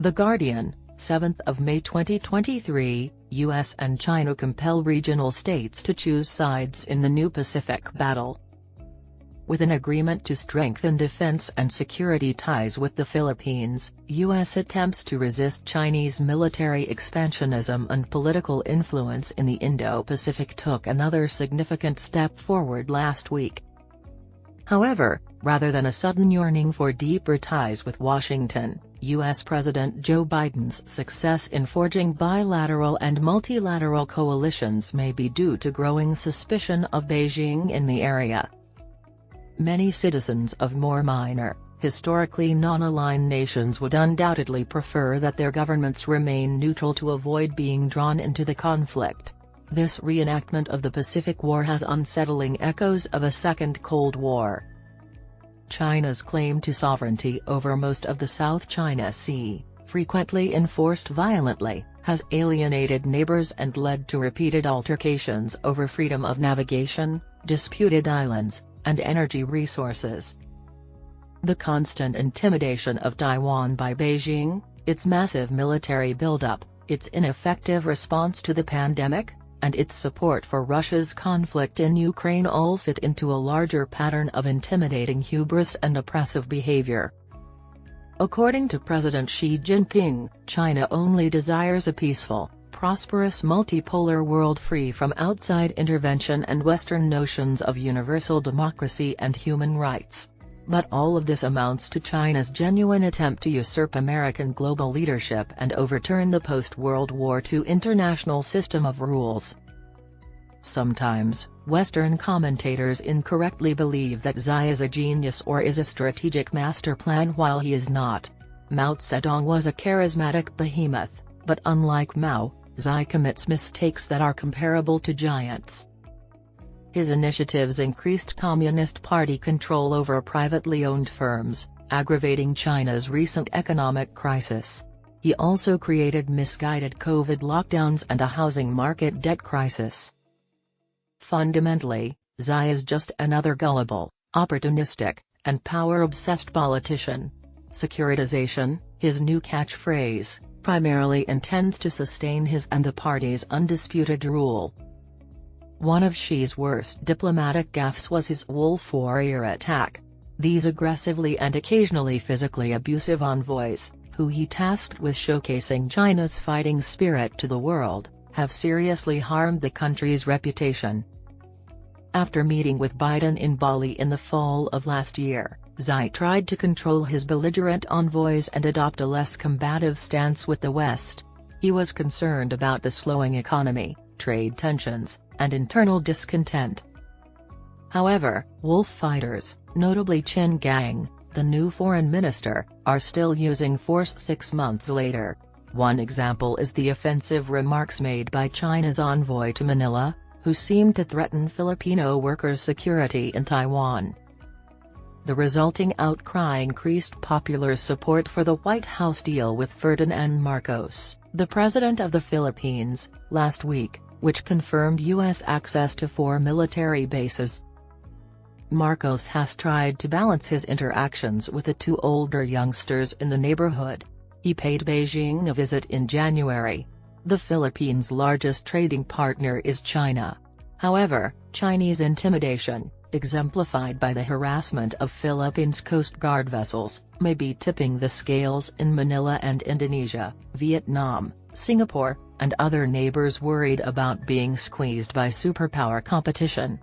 The Guardian, 7th of May 2023, US and China compel regional states to choose sides in the new Pacific battle. With an agreement to strengthen defense and security ties with the Philippines, U.S. attempts to resist Chinese military expansionism and political influence in the Indo-Pacific took another significant step forward last week. However, rather than a sudden yearning for deeper ties with Washington, U.S. President Joe Biden's success in forging bilateral and multilateral coalitions may be due to growing suspicion of Beijing in the area. Many citizens of more minor, historically non-aligned nations would undoubtedly prefer that their governments remain neutral to avoid being drawn into the conflict. This reenactment of the Pacific War has unsettling echoes of a second Cold War. China's claim to sovereignty over most of the South China Sea, frequently enforced violently, has alienated neighbors and led to repeated altercations over freedom of navigation, disputed islands, and energy resources. The constant intimidation of Taiwan by Beijing, its massive military buildup, its ineffective response to the pandemic, and its support for Russia's conflict in Ukraine all fit into a larger pattern of intimidating hubris and oppressive behavior. According to President Xi Jinping, China only desires a peaceful, prosperous multipolar world free from outside intervention and Western notions of universal democracy and human rights. But all of this amounts to China's genuine attempt to usurp American global leadership and overturn the post-World War II international system of rules. Sometimes, Western commentators incorrectly believe that Xi is a genius or is a strategic master plan while he is not. Mao Zedong was a charismatic behemoth, but unlike Mao, Xi commits mistakes that are comparable to giants. His initiatives increased Communist Party control over privately owned firms, aggravating China's recent economic crisis. He also created misguided COVID lockdowns and a housing market debt crisis. Fundamentally, Xi is just another gullible, opportunistic, and power-obsessed politician. Securitization, his new catchphrase, primarily intends to sustain his and the party's undisputed rule. One of Xi's worst diplomatic gaffes was his Wolf Warrior attack. These aggressively and occasionally physically abusive envoys, who he tasked with showcasing China's fighting spirit to the world, have seriously harmed the country's reputation. After meeting with Biden in Bali in the fall of last year, Xi tried to control his belligerent envoys and adopt a less combative stance with the West. He was concerned about the slowing economy, trade tensions, and internal discontent. However, wolf fighters, notably Qin Gang, the new foreign minister, are still using force 6 months later. One example is the offensive remarks made by China's envoy to Manila, who seemed to threaten Filipino workers' security in Taiwan. The resulting outcry increased popular support for the White House deal with Ferdinand Marcos, the president of the Philippines, last week, which confirmed U.S. access to 4 military bases. Marcos has tried to balance his interactions with the 2 older youngsters in the neighborhood. He paid Beijing a visit in January. The Philippines' largest trading partner is China. However, Chinese intimidation, exemplified by the harassment of Philippines Coast Guard vessels, may be tipping the scales in Manila and Indonesia, Vietnam, Singapore, and other neighbors worried about being squeezed by superpower competition.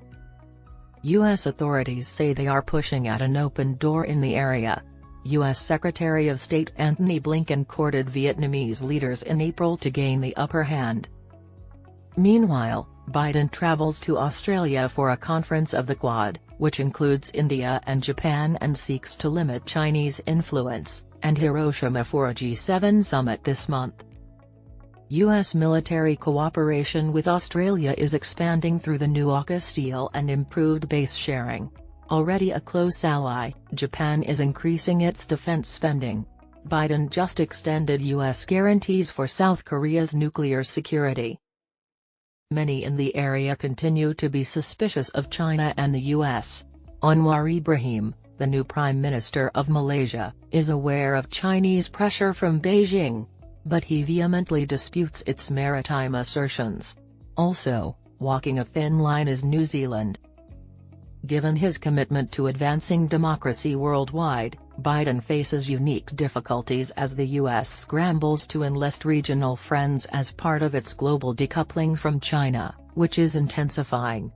U.S. authorities say they are pushing at an open door in the area. U.S. Secretary of State Antony Blinken courted Vietnamese leaders in April to gain the upper hand. Meanwhile, Biden travels to Australia for a conference of the Quad, which includes India and Japan and seeks to limit Chinese influence, and Hiroshima for a G7 summit this month. U.S. military cooperation with Australia is expanding through the new AUKUS deal and improved base sharing. Already a close ally, Japan is increasing its defense spending. Biden just extended U.S. guarantees for South Korea's nuclear security. Many in the area continue to be suspicious of China and the U.S. Anwar Ibrahim, the new Prime Minister of Malaysia, is aware of Chinese pressure from Beijing, but he vehemently disputes its maritime assertions. Also, walking a thin line is New Zealand. Given his commitment to advancing democracy worldwide, Biden faces unique difficulties as the U.S. scrambles to enlist regional friends as part of its global decoupling from China, which is intensifying.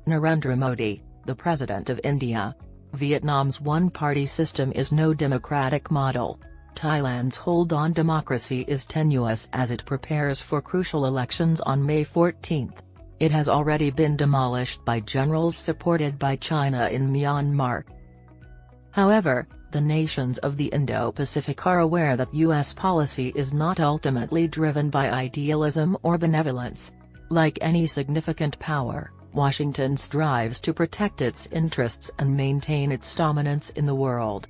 Narendra Modi, the President of India. Vietnam's one-party system is no democratic model. Thailand's hold on democracy is tenuous as it prepares for crucial elections on May 14. It has already been demolished by generals supported by China in Myanmar. However, the nations of the Indo-Pacific are aware that U.S. policy is not ultimately driven by idealism or benevolence. Like any significant power, Washington strives to protect its interests and maintain its dominance in the world.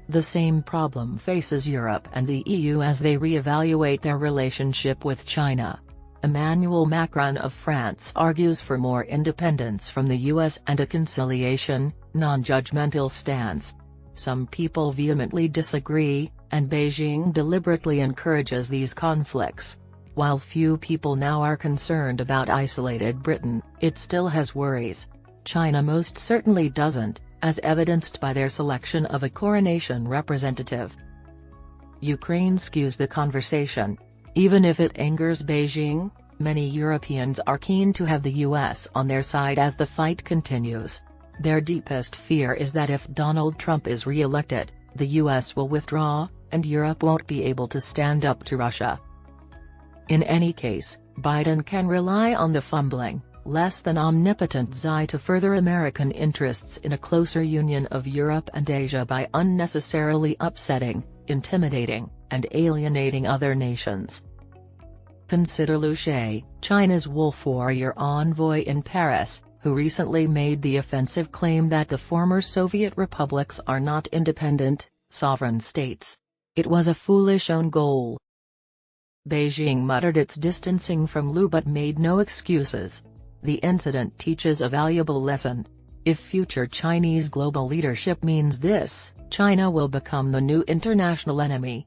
The same problem faces Europe and the EU as they re-evaluate their relationship with China. Emmanuel Macron of France argues for more independence from the US and a conciliation, non-judgmental stance. Some people vehemently disagree, and Beijing deliberately encourages these conflicts. While few people now are concerned about isolated Britain, it still has worries. China most certainly doesn't, as evidenced by their selection of a coronation representative. Ukraine skews the conversation. Even if it angers Beijing, many Europeans are keen to have the US on their side as the fight continues. Their deepest fear is that if Donald Trump is re-elected, the US will withdraw, and Europe won't be able to stand up to Russia. In any case, Biden can rely on the fumbling, less than omnipotent Xi to further American interests in a closer union of Europe and Asia by unnecessarily upsetting, intimidating, and alienating other nations. Consider Liu She, China's wolf warrior envoy in Paris, who recently made the offensive claim that the former Soviet republics are not independent, sovereign states. It was a foolish own goal. Beijing muttered its distancing from Liu but made no excuses. The incident teaches a valuable lesson. If future Chinese global leadership means this, China will become the new international enemy.